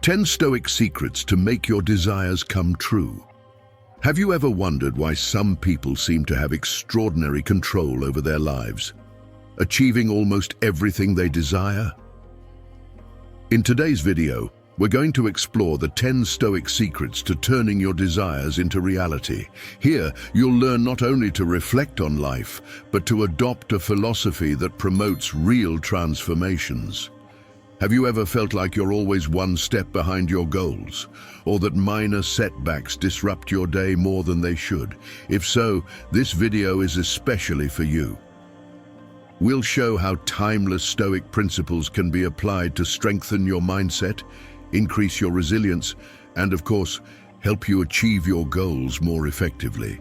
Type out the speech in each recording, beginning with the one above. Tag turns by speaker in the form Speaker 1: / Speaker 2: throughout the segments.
Speaker 1: 10 Stoic secrets to make your desires come true. Have you ever wondered why some people seem to have extraordinary control over their lives, achieving almost everything they desire? In today's video, we're going to explore the 10 Stoic secrets to turning your desires into reality. Here, you'll learn not only to reflect on life, but to adopt a philosophy that promotes real transformations. Have you ever felt like you're always one step behind your goals, or that minor setbacks disrupt your day more than they should? If so, this video is especially for you. We'll show how timeless Stoic principles can be applied to strengthen your mindset, increase your resilience, and of course, help you achieve your goals more effectively.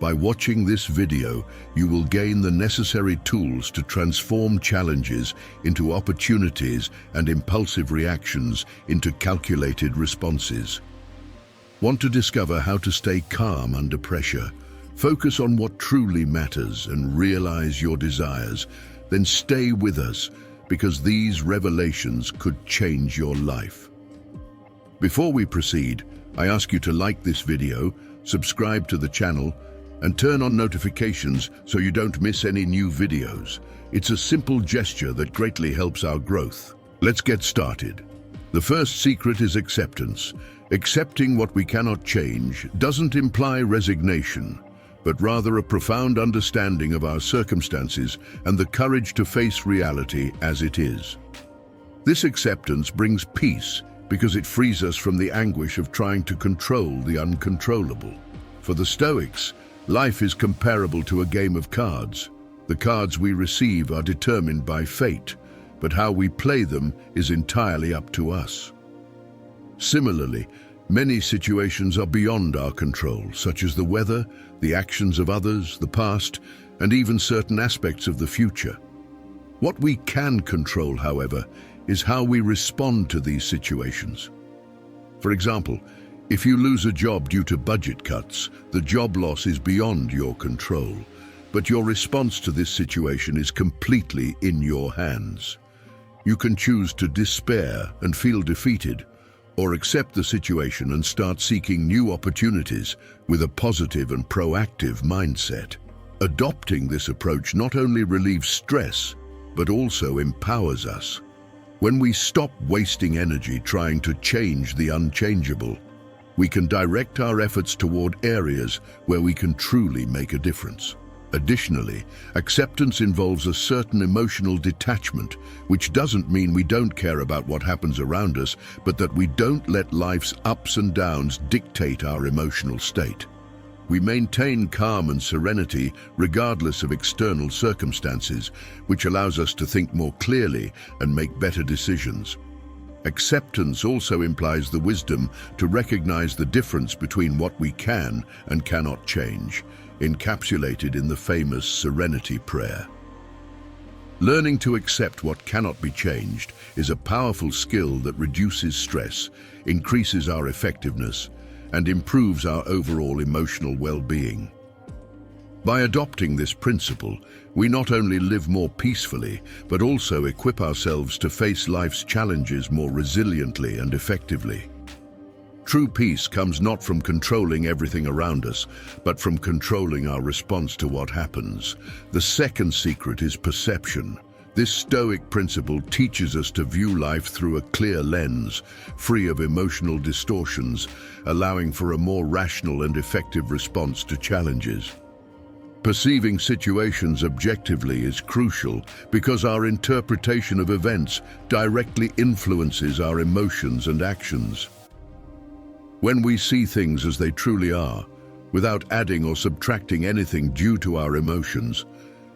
Speaker 1: By watching this video, you will gain the necessary tools to transform challenges into opportunities and impulsive reactions into calculated responses. Want to discover how to stay calm under pressure? Focus on what truly matters and realize your desires. Then stay with us, because these revelations could change your life. Before we proceed, I ask you to like this video, subscribe to the channel, and turn on notifications so you don't miss any new videos. It's a simple gesture that greatly helps our growth. Let's get started. The first secret is acceptance. Accepting what we cannot change doesn't imply resignation, but rather a profound understanding of our circumstances and the courage to face reality as it is. This acceptance brings peace because it frees us from the anguish of trying to control the uncontrollable. For the Stoics, life is comparable to a game of cards. The cards we receive are determined by fate, but how we play them is entirely up to us. Similarly, many situations are beyond our control, such as the weather, the actions of others, the past, and even certain aspects of the future. What we can control, however, is how we respond to these situations. For example, if you lose a job due to budget cuts, the job loss is beyond your control, but your response to this situation is completely in your hands. You can choose to despair and feel defeated, or accept the situation and start seeking new opportunities with a positive and proactive mindset. Adopting this approach not only relieves stress, but also empowers us. When we stop wasting energy trying to change the unchangeable, we can direct our efforts toward areas where we can truly make a difference. Additionally, acceptance involves a certain emotional detachment, which doesn't mean we don't care about what happens around us, but that we don't let life's ups and downs dictate our emotional state. We maintain calm and serenity regardless of external circumstances, which allows us to think more clearly and make better decisions. Acceptance also implies the wisdom to recognize the difference between what we can and cannot change, encapsulated in the famous Serenity Prayer. Learning to accept what cannot be changed is a powerful skill that reduces stress, increases our effectiveness, and improves our overall emotional well-being. By adopting this principle, we not only live more peacefully, but also equip ourselves to face life's challenges more resiliently and effectively. True peace comes not from controlling everything around us, but from controlling our response to what happens. The second secret is perception. This Stoic principle teaches us to view life through a clear lens, free of emotional distortions, allowing for a more rational and effective response to challenges. Perceiving situations objectively is crucial because our interpretation of events directly influences our emotions and actions. When we see things as they truly are, without adding or subtracting anything due to our emotions,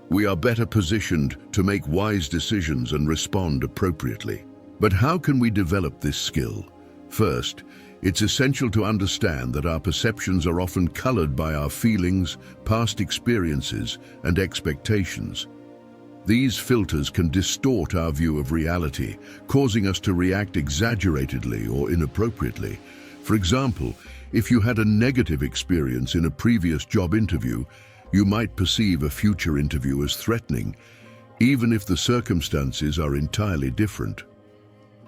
Speaker 1: we are better positioned to make wise decisions and respond appropriately. But how can we develop this skill? First, it's essential to understand that our perceptions are often colored by our feelings, past experiences, and expectations. These filters can distort our view of reality, causing us to react exaggeratedly or inappropriately. For example, if you had a negative experience in a previous job interview, you might perceive a future interview as threatening, even if the circumstances are entirely different.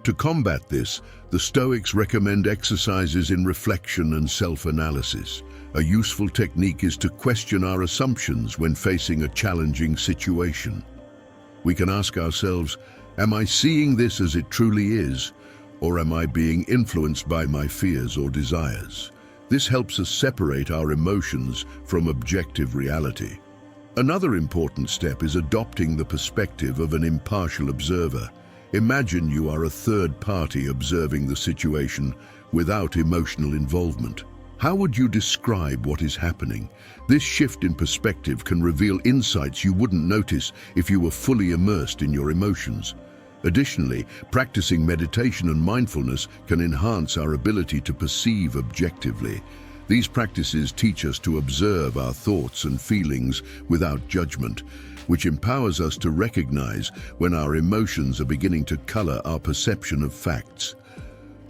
Speaker 1: To combat this, the Stoics recommend exercises in reflection and self-analysis. A useful technique is to question our assumptions when facing a challenging situation. We can ask ourselves, am I seeing this as it truly is, or am I being influenced by my fears or desires? This helps us separate our emotions from objective reality. Another important step is adopting the perspective of an impartial observer. Imagine you are a third party observing the situation without emotional involvement. How would you describe what is happening? This shift in perspective can reveal insights you wouldn't notice if you were fully immersed in your emotions. Additionally, practicing meditation and mindfulness can enhance our ability to perceive objectively. These practices teach us to observe our thoughts and feelings without judgment, which empowers us to recognize when our emotions are beginning to color our perception of facts.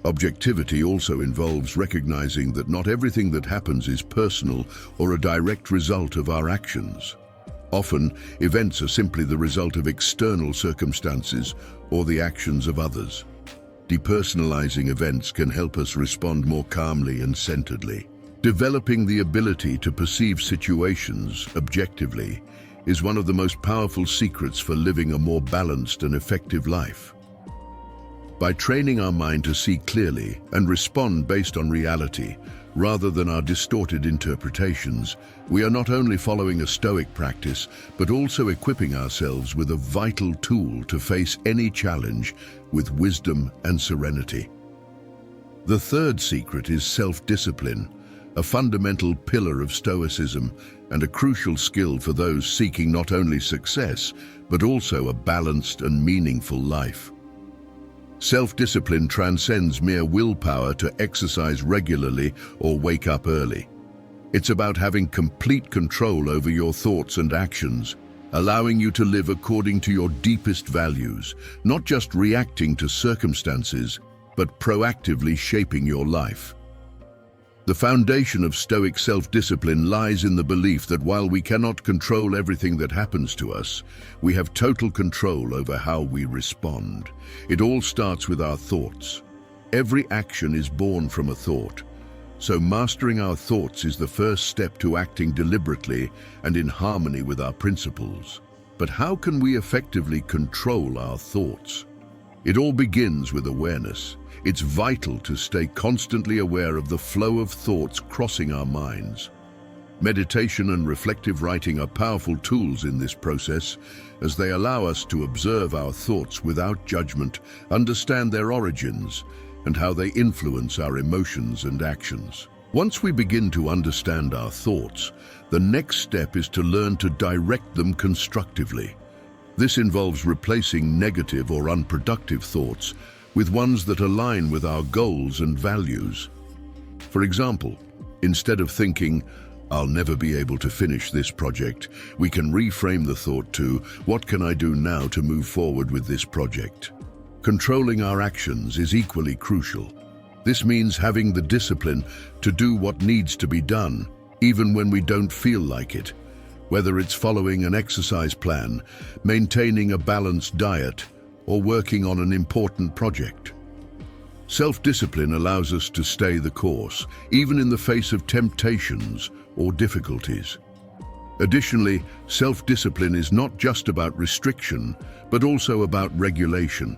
Speaker 1: Objectivity also involves recognizing that not everything that happens is personal or a direct result of our actions. Often, events are simply the result of external circumstances or the actions of others. Depersonalizing events can help us respond more calmly and centeredly. Developing the ability to perceive situations objectively is one of the most powerful secrets for living a more balanced and effective life. By training our mind to see clearly and respond based on reality, rather than our distorted interpretations, we are not only following a Stoic practice, but also equipping ourselves with a vital tool to face any challenge with wisdom and serenity. The third secret is self-discipline, a fundamental pillar of Stoicism and a crucial skill for those seeking not only success, but also a balanced and meaningful life. Self-discipline transcends mere willpower to exercise regularly or wake up early. It's about having complete control over your thoughts and actions, allowing you to live according to your deepest values, not just reacting to circumstances, but proactively shaping your life. The foundation of Stoic self-discipline lies in the belief that while we cannot control everything that happens to us, we have total control over how we respond. It all starts with our thoughts. Every action is born from a thought, so mastering our thoughts is the first step to acting deliberately and in harmony with our principles. But how can we effectively control our thoughts? It all begins with awareness. It's vital to stay constantly aware of the flow of thoughts crossing our minds. Meditation and reflective writing are powerful tools in this process, as they allow us to observe our thoughts without judgment, understand their origins, and how they influence our emotions and actions. Once we begin to understand our thoughts, the next step is to learn to direct them constructively. This involves replacing negative or unproductive thoughts with ones that align with our goals and values. For example, instead of thinking, "I'll never be able to finish this project," we can reframe the thought to, "What can I do now to move forward with this project?" Controlling our actions is equally crucial. This means having the discipline to do what needs to be done, even when we don't feel like it. Whether it's following an exercise plan, maintaining a balanced diet, or working on an important project. Self-discipline allows us to stay the course, even in the face of temptations or difficulties. Additionally, self-discipline is not just about restriction, but also about regulation.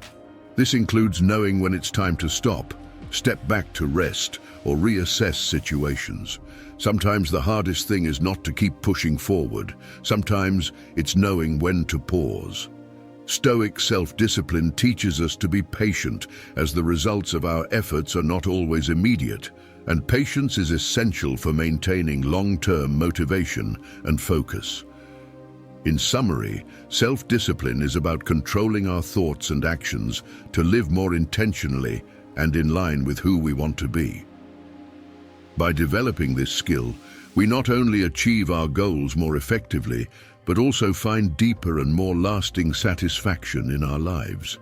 Speaker 1: This includes knowing when it's time to stop, step back to rest, or reassess situations. Sometimes the hardest thing is not to keep pushing forward. Sometimes it's knowing when to pause. Stoic self-discipline teaches us to be patient, as the results of our efforts are not always immediate, and patience is essential for maintaining long-term motivation and focus. In summary, self-discipline is about controlling our thoughts and actions to live more intentionally and in line with who we want to be. By developing this skill, we not only achieve our goals more effectively, but also find deeper and more lasting satisfaction in our lives.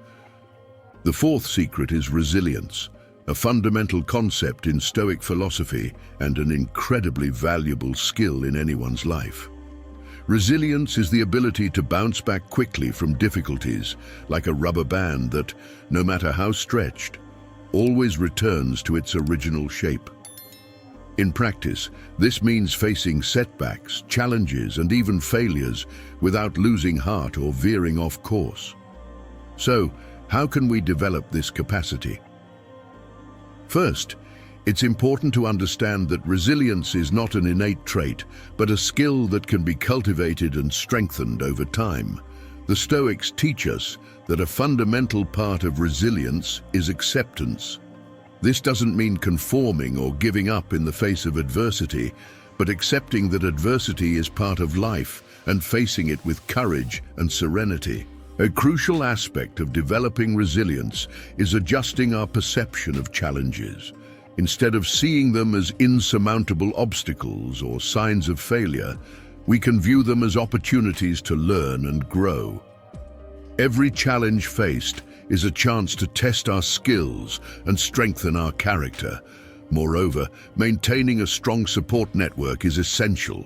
Speaker 1: The fourth secret is resilience, a fundamental concept in Stoic philosophy and an incredibly valuable skill in anyone's life. Resilience is the ability to bounce back quickly from difficulties, like a rubber band that, no matter how stretched, always returns to its original shape. In practice, this means facing setbacks, challenges, and even failures without losing heart or veering off course. So, how can we develop this capacity? First, it's important to understand that resilience is not an innate trait, but a skill that can be cultivated and strengthened over time. The Stoics teach us that a fundamental part of resilience is acceptance. This doesn't mean conforming or giving up in the face of adversity, but accepting that adversity is part of life and facing it with courage and serenity. A crucial aspect of developing resilience is adjusting our perception of challenges. Instead of seeing them as insurmountable obstacles or signs of failure, we can view them as opportunities to learn and grow. Every challenge faced is a chance to test our skills and strengthen our character. Moreover, maintaining a strong support network is essential.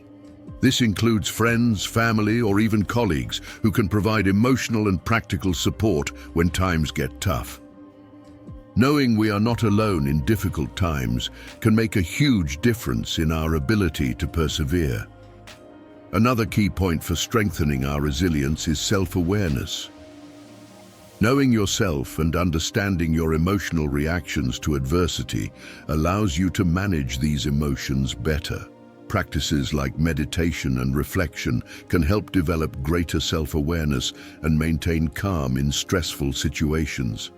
Speaker 1: This includes friends, family, or even colleagues who can provide emotional and practical support when times get tough. Knowing we are not alone in difficult times can make a huge difference in our ability to persevere. Another key point for strengthening our resilience is self-awareness. Knowing yourself and understanding your emotional reactions to adversity allows you to manage these emotions better. Practices like meditation and reflection can help develop greater self-awareness and maintain calm in stressful situations.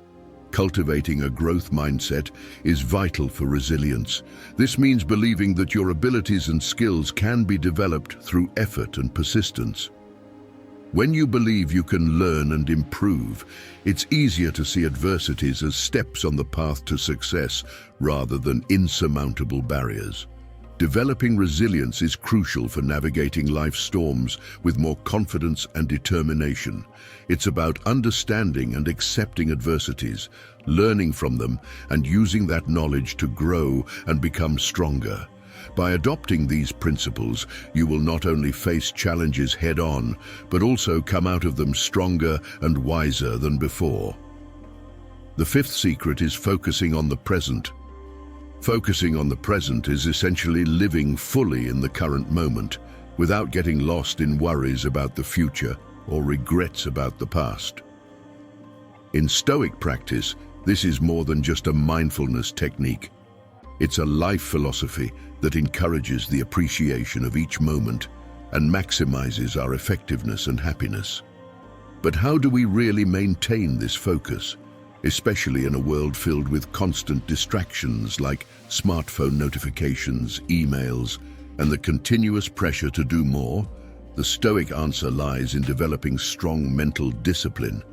Speaker 1: Cultivating a growth mindset is vital for resilience. This means believing that your abilities and skills can be developed through effort and persistence. When you believe you can learn and improve, it's easier to see adversities as steps on the path to success rather than insurmountable barriers. Developing resilience is crucial for navigating life's storms with more confidence and determination. It's about understanding and accepting adversities, learning from them, and using that knowledge to grow and become stronger. By adopting these principles, you will not only face challenges head-on, but also come out of them stronger and wiser than before. The fifth secret is focusing on the present. Focusing on the present is essentially living fully in the current moment, without getting lost in worries about the future or regrets about the past. In Stoic practice, this is more than just a mindfulness technique. It's a life philosophy that encourages the appreciation of each moment and maximizes our effectiveness and happiness. But how do we really maintain this focus, especially in a world filled with constant distractions like smartphone notifications, emails, and the continuous pressure to do more? The Stoic answer lies in developing strong mental discipline,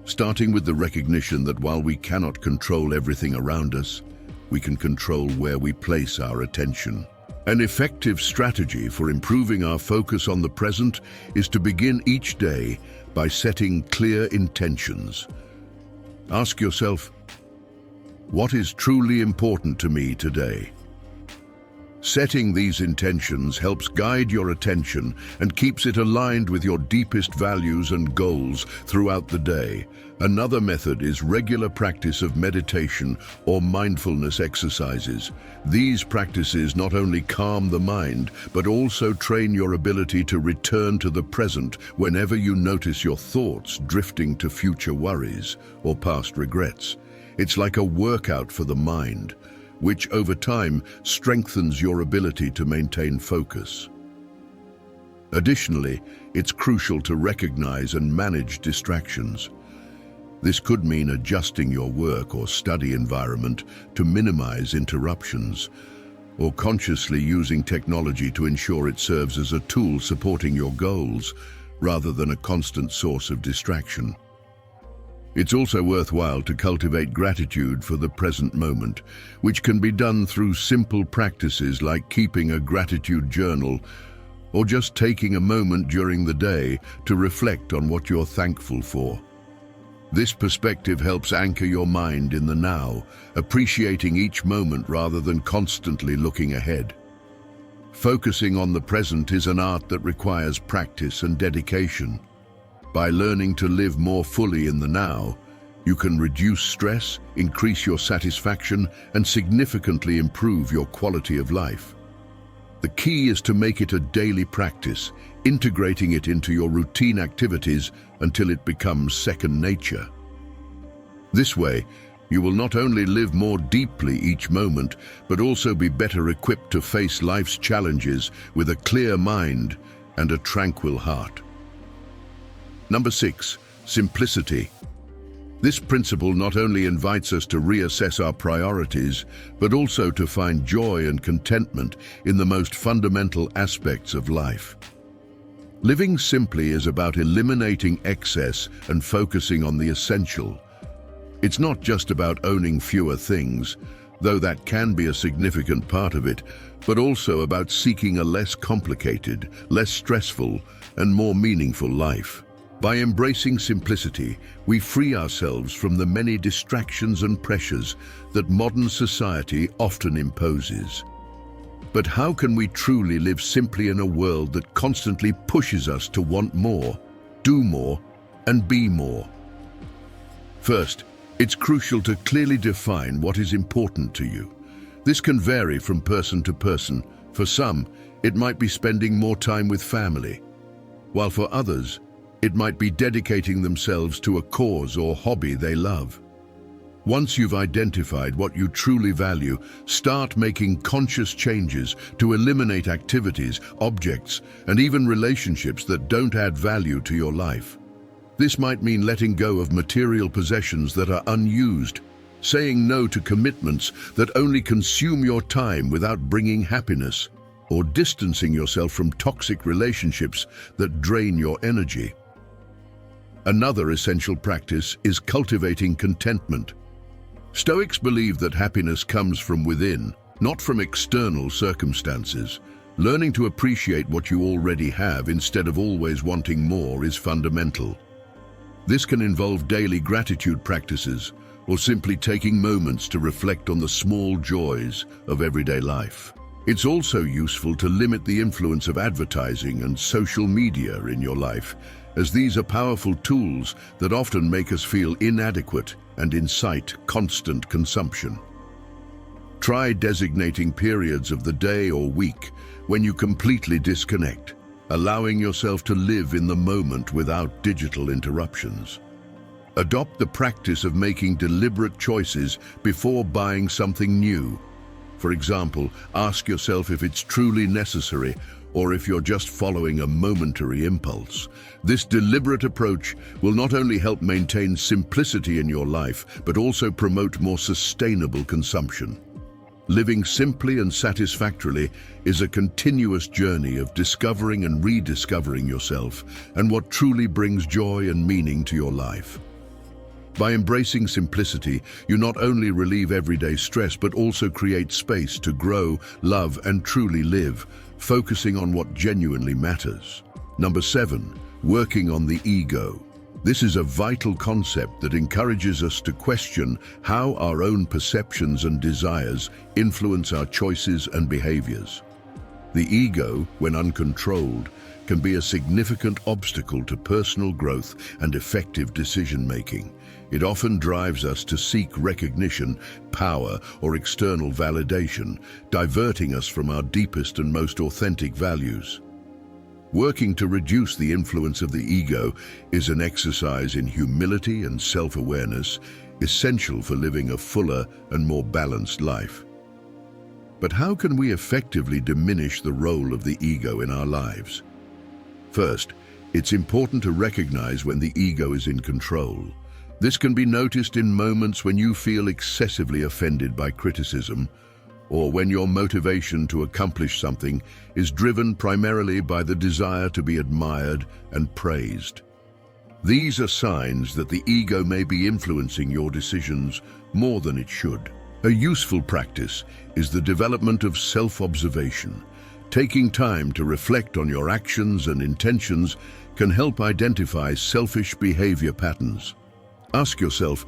Speaker 1: starting with the recognition that while we cannot control everything around us, we can control where we place our attention. An effective strategy for improving our focus on the present is to begin each day by setting clear intentions. Ask yourself, what is truly important to me today? Setting these intentions helps guide your attention and keeps it aligned with your deepest values and goals throughout the day. Another method is regular practice of meditation or mindfulness exercises. These practices not only calm the mind, but also train your ability to return to the present whenever you notice your thoughts drifting to future worries or past regrets. It's like a workout for the mind, which over time strengthens your ability to maintain focus. Additionally, it's crucial to recognize and manage distractions. This could mean adjusting your work or study environment to minimize interruptions, or consciously using technology to ensure it serves as a tool supporting your goals rather than a constant source of distraction. It's also worthwhile to cultivate gratitude for the present moment, which can be done through simple practices like keeping a gratitude journal or just taking a moment during the day to reflect on what you're thankful for. This perspective helps anchor your mind in the now, appreciating each moment rather than constantly looking ahead. Focusing on the present is an art that requires practice and dedication. By learning to live more fully in the now, you can reduce stress, increase your satisfaction, and significantly improve your quality of life. The key is to make it a daily practice, integrating it into your routine activities until it becomes second nature. This way, you will not only live more deeply each moment, but also be better equipped to face life's challenges with a clear mind and a tranquil heart. Number 6, simplicity. This principle not only invites us to reassess our priorities, but also to find joy and contentment in the most fundamental aspects of life. Living simply is about eliminating excess and focusing on the essential. It's not just about owning fewer things, though that can be a significant part of it, but also about seeking a less complicated, less stressful, and more meaningful life. By embracing simplicity, we free ourselves from the many distractions and pressures that modern society often imposes. But how can we truly live simply in a world that constantly pushes us to want more, do more, and be more? First, it's crucial to clearly define what is important to you. This can vary from person to person. For some, it might be spending more time with family, while for others, it might be dedicating themselves to a cause or hobby they love. Once you've identified what you truly value, start making conscious changes to eliminate activities, objects, and even relationships that don't add value to your life. This might mean letting go of material possessions that are unused, saying no to commitments that only consume your time without bringing happiness, or distancing yourself from toxic relationships that drain your energy. Another essential practice is cultivating contentment. Stoics believe that happiness comes from within, not from external circumstances. Learning to appreciate what you already have instead of always wanting more is fundamental. This can involve daily gratitude practices or simply taking moments to reflect on the small joys of everyday life. It's also useful to limit the influence of advertising and social media in your life, as these are powerful tools that often make us feel inadequate and incite constant consumption. Try designating periods of the day or week when you completely disconnect, allowing yourself to live in the moment without digital interruptions. Adopt the practice of making deliberate choices before buying something new. For example, ask yourself if it's truly necessary or if you're just following a momentary impulse. This deliberate approach will not only help maintain simplicity in your life, but also promote more sustainable consumption. Living simply and satisfactorily is a continuous journey of discovering and rediscovering yourself and what truly brings joy and meaning to your life. By embracing simplicity, you not only relieve everyday stress, but also create space to grow, love, and truly live, focusing on what genuinely matters. Number 7, working on the ego. This is a vital concept that encourages us to question how our own perceptions and desires influence our choices and behaviors. The ego, when uncontrolled, can be a significant obstacle to personal growth and effective decision-making. It often drives us to seek recognition, power, or external validation, diverting us from our deepest and most authentic values. Working to reduce the influence of the ego is an exercise in humility and self-awareness, essential for living a fuller and more balanced life. But how can we effectively diminish the role of the ego in our lives? First, it's important to recognize when the ego is in control. This can be noticed in moments when you feel excessively offended by criticism, or when your motivation to accomplish something is driven primarily by the desire to be admired and praised. These are signs that the ego may be influencing your decisions more than it should. A useful practice is the development of self-observation. Taking time to reflect on your actions and intentions can help identify selfish behavior patterns. Ask yourself,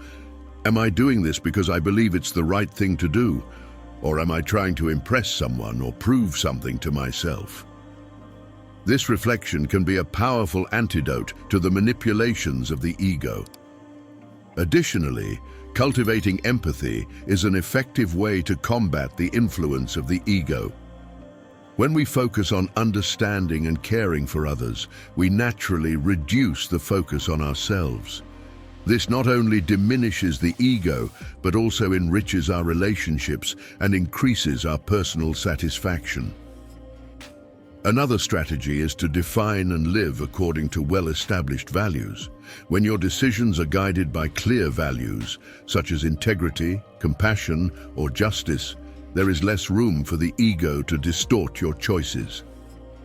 Speaker 1: am I doing this because I believe it's the right thing to do? Or am I trying to impress someone or prove something to myself? This reflection can be a powerful antidote to the manipulations of the ego. Additionally, cultivating empathy is an effective way to combat the influence of the ego. When we focus on understanding and caring for others, we naturally reduce the focus on ourselves. This not only diminishes the ego, but also enriches our relationships and increases our personal satisfaction. Another strategy is to define and live according to well-established values. When your decisions are guided by clear values, such as integrity, compassion, or justice, there is less room for the ego to distort your choices.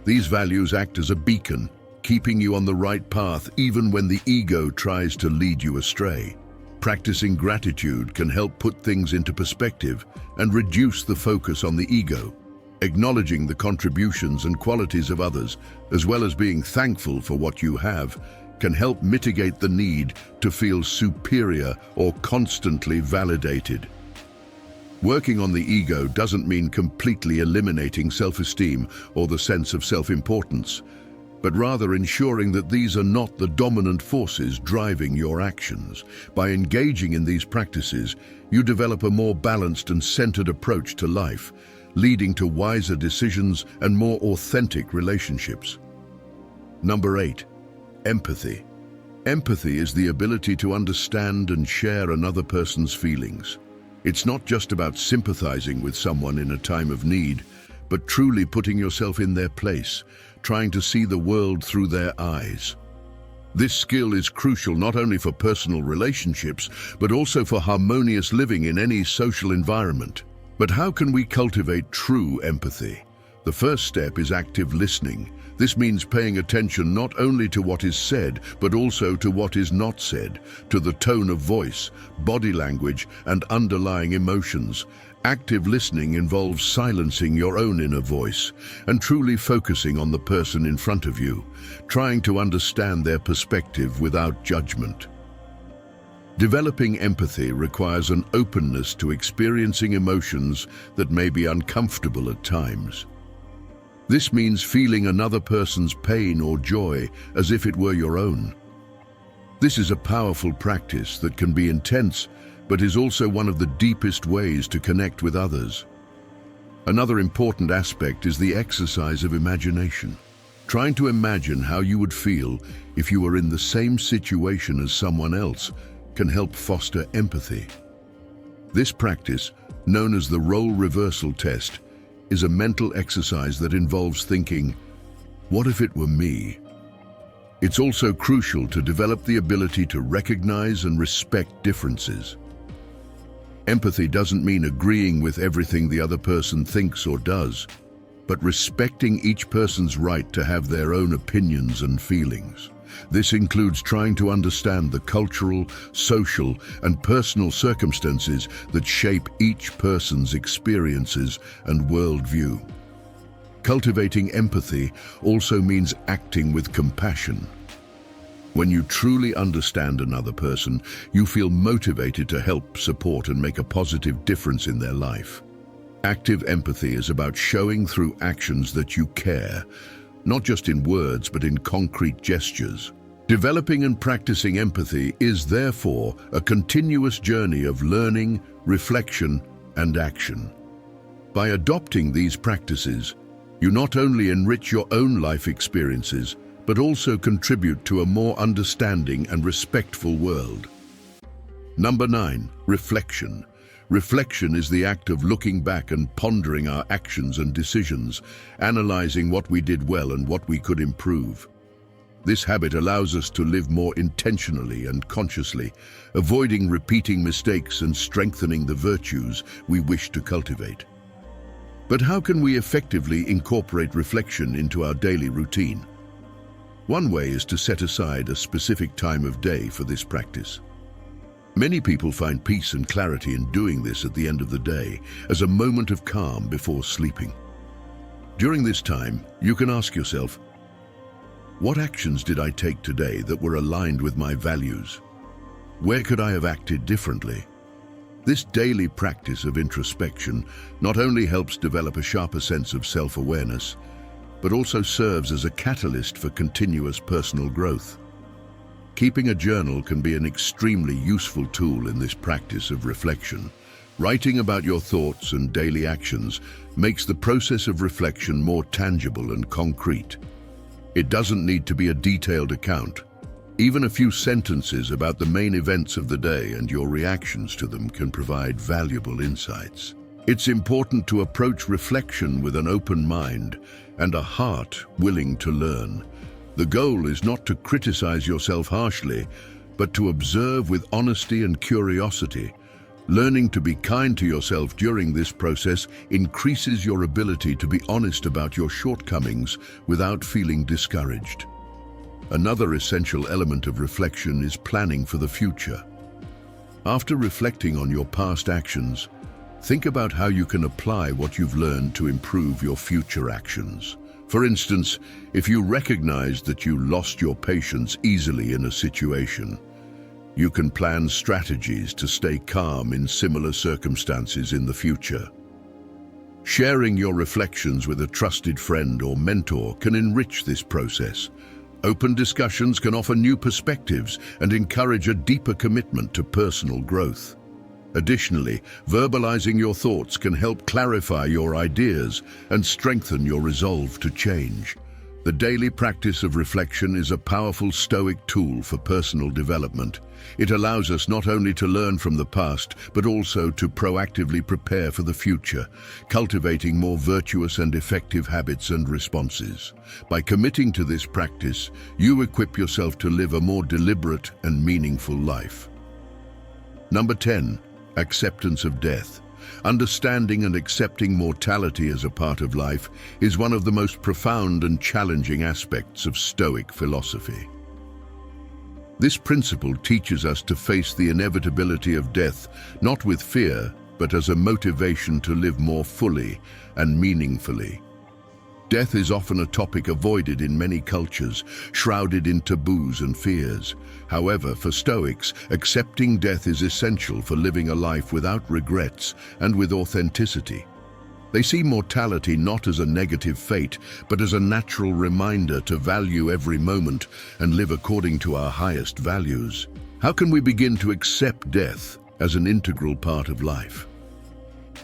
Speaker 1: These values act as a beacon, keeping you on the right path even when the ego tries to lead you astray. Practicing gratitude can help put things into perspective and reduce the focus on the ego. Acknowledging the contributions and qualities of others, as well as being thankful for what you have, can help mitigate the need to feel superior or constantly validated. Working on the ego doesn't mean completely eliminating self-esteem or the sense of self-importance, but rather ensuring that these are not the dominant forces driving your actions. By engaging in these practices, you develop a more balanced and centered approach to life, leading to wiser decisions and more authentic relationships. Number 8, empathy. Empathy is the ability to understand and share another person's feelings. It's not just about sympathizing with someone in a time of need, but truly putting yourself in their place, trying to see the world through their eyes. This skill is crucial not only for personal relationships, but also for harmonious living in any social environment. But how can we cultivate true empathy? The first step is active listening. This means paying attention not only to what is said, but also to what is not said, to the tone of voice, body language, and underlying emotions. Active listening involves silencing your own inner voice and truly focusing on the person in front of you, trying to understand their perspective without judgment. Developing empathy requires an openness to experiencing emotions that may be uncomfortable at times. This means feeling another person's pain or joy as if it were your own. This is a powerful practice that can be intense, but is also one of the deepest ways to connect with others. Another important aspect is the exercise of imagination. Trying to imagine how you would feel if you were in the same situation as someone else can help foster empathy. This practice, known as the role reversal test, is a mental exercise that involves thinking, "What if it were me?" It's also crucial to develop the ability to recognize and respect differences. Empathy doesn't mean agreeing with everything the other person thinks or does, but respecting each person's right to have their own opinions and feelings. This includes trying to understand the cultural, social, and personal circumstances that shape each person's experiences and worldview. Cultivating empathy also means acting with compassion. When you truly understand another person, you feel motivated to help, support, and make a positive difference in their life. Active empathy is about showing through actions that you care, not just in words, but in concrete gestures. Developing and practicing empathy is therefore a continuous journey of learning, reflection, and action. By adopting these practices, you not only enrich your own life experiences, but also contribute to a more understanding and respectful world. Number 9, reflection. Reflection is the act of looking back and pondering our actions and decisions, analyzing what we did well and what we could improve. This habit allows us to live more intentionally and consciously, avoiding repeating mistakes and strengthening the virtues we wish to cultivate. But how can we effectively incorporate reflection into our daily routine? One way is to set aside a specific time of day for this practice. Many people find peace and clarity in doing this at the end of the day, as a moment of calm before sleeping. During this time, you can ask yourself, what actions did I take today that were aligned with my values? Where could I have acted differently? This daily practice of introspection not only helps develop a sharper sense of self-awareness, but also serves as a catalyst for continuous personal growth. Keeping a journal can be an extremely useful tool in this practice of reflection. Writing about your thoughts and daily actions makes the process of reflection more tangible and concrete. It doesn't need to be a detailed account. Even a few sentences about the main events of the day and your reactions to them can provide valuable insights. It's important to approach reflection with an open mind and a heart willing to learn. The goal is not to criticize yourself harshly, but to observe with honesty and curiosity. Learning to be kind to yourself during this process increases your ability to be honest about your shortcomings without feeling discouraged. Another essential element of reflection is planning for the future. After reflecting on your past actions, think about how you can apply what you've learned to improve your future actions. For instance, if you recognize that you lost your patience easily in a situation, you can plan strategies to stay calm in similar circumstances in the future. Sharing your reflections with a trusted friend or mentor can enrich this process. Open discussions can offer new perspectives and encourage a deeper commitment to personal growth. Additionally, verbalizing your thoughts can help clarify your ideas and strengthen your resolve to change. The daily practice of reflection is a powerful Stoic tool for personal development. It allows us not only to learn from the past, but also to proactively prepare for the future, cultivating more virtuous and effective habits and responses. By committing to this practice, you equip yourself to live a more deliberate and meaningful life. Number 10. Acceptance of death. Understanding and accepting mortality as a part of life is one of the most profound and challenging aspects of Stoic philosophy. This principle teaches us to face the inevitability of death, not with fear, but as a motivation to live more fully and meaningfully. Death is often a topic avoided in many cultures, shrouded in taboos and fears. However, for Stoics, accepting death is essential for living a life without regrets and with authenticity. They see mortality not as a negative fate, but as a natural reminder to value every moment and live according to our highest values. How can we begin to accept death as an integral part of life?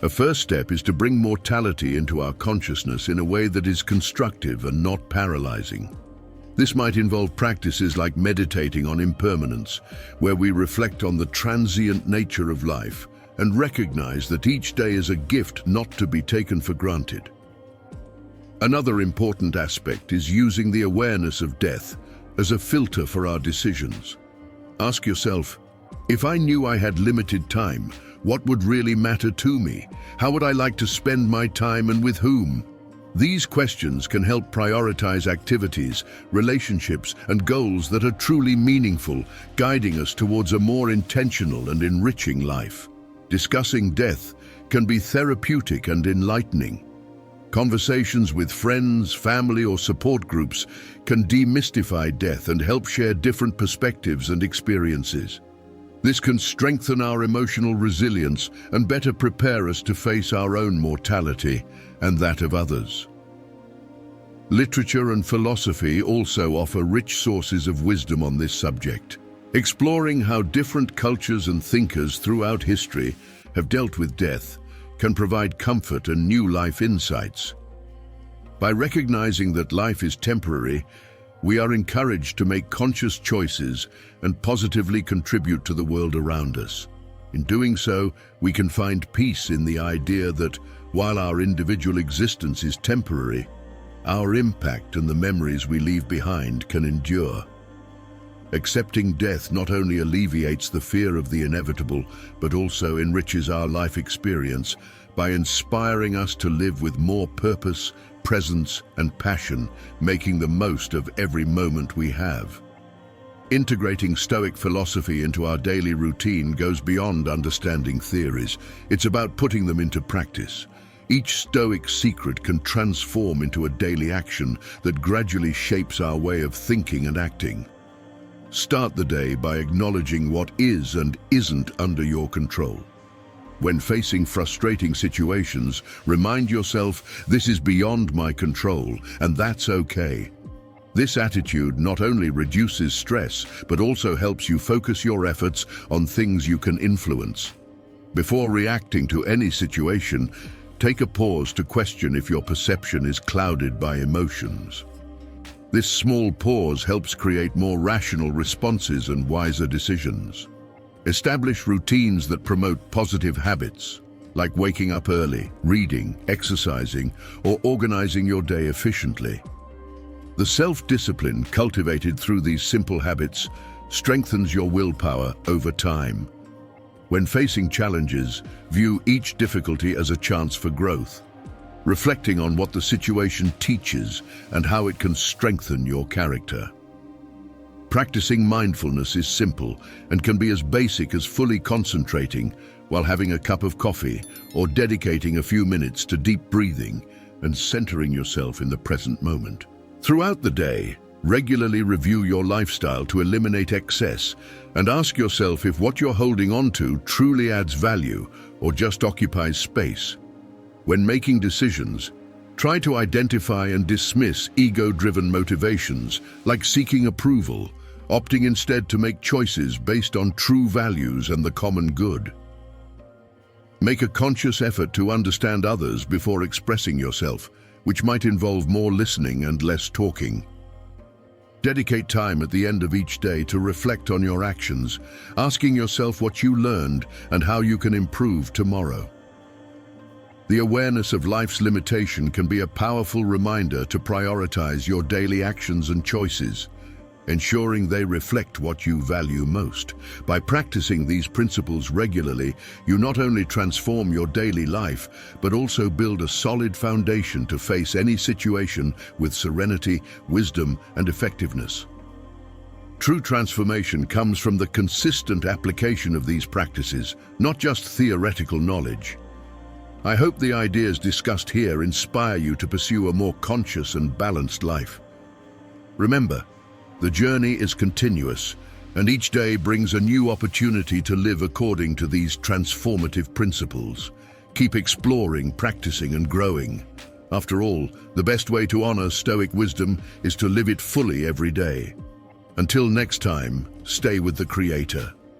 Speaker 1: A first step is to bring mortality into our consciousness in a way that is constructive and not paralyzing. This might involve practices like meditating on impermanence, where we reflect on the transient nature of life and recognize that each day is a gift not to be taken for granted. Another important aspect is using the awareness of death as a filter for our decisions. Ask yourself, if I knew I had limited time, what would really matter to me? How would I like to spend my time and with whom? These questions can help prioritize activities, relationships, and goals that are truly meaningful, guiding us towards a more intentional and enriching life. Discussing death can be therapeutic and enlightening. Conversations with friends, family, or support groups can demystify death and help share different perspectives and experiences. This can strengthen our emotional resilience and better prepare us to face our own mortality and that of others. Literature and philosophy also offer rich sources of wisdom on this subject, exploring how different cultures and thinkers throughout history have dealt with death can provide comfort and new life insights. By recognizing that life is temporary, we are encouraged to make conscious choices and positively contribute to the world around us. In doing so, we can find peace in the idea that, while our individual existence is temporary, our impact and the memories we leave behind can endure. Accepting death not only alleviates the fear of the inevitable, but also enriches our life experience by inspiring us to live with more purpose, presence, and passion, making the most of every moment we have. Integrating Stoic philosophy into our daily routine goes beyond understanding theories. It's about putting them into practice. Each Stoic secret can transform into a daily action that gradually shapes our way of thinking and acting. Start the day by acknowledging what is and isn't under your control. When facing frustrating situations, remind yourself, this is beyond my control, and that's okay. This attitude not only reduces stress, but also helps you focus your efforts on things you can influence. Before reacting to any situation, take a pause to question if your perception is clouded by emotions. This small pause helps create more rational responses and wiser decisions. Establish routines that promote positive habits, like waking up early, reading, exercising, or organizing your day efficiently. The self-discipline cultivated through these simple habits strengthens your willpower over time. When facing challenges, view each difficulty as a chance for growth, reflecting on what the situation teaches and how it can strengthen your character. Practicing mindfulness is simple and can be as basic as fully concentrating while having a cup of coffee or dedicating a few minutes to deep breathing and centering yourself in the present moment. Throughout the day, regularly review your lifestyle to eliminate excess and ask yourself if what you're holding on to truly adds value or just occupies space. When making decisions, try to identify and dismiss ego-driven motivations like seeking approval, opting instead to make choices based on true values and the common good. Make a conscious effort to understand others before expressing yourself, which might involve more listening and less talking. Dedicate time at the end of each day to reflect on your actions, asking yourself what you learned and how you can improve tomorrow. The awareness of life's limitation can be a powerful reminder to prioritize your daily actions and choices, ensuring they reflect what you value most. By practicing these principles regularly, you not only transform your daily life, but also build a solid foundation to face any situation with serenity, wisdom, and effectiveness. True transformation comes from the consistent application of these practices, not just theoretical knowledge. I hope the ideas discussed here inspire you to pursue a more conscious and balanced life. Remember, the journey is continuous, and each day brings a new opportunity to live according to these transformative principles. Keep exploring, practicing, and growing. After all, the best way to honor Stoic wisdom is to live it fully every day. Until next time, stay with the Creator.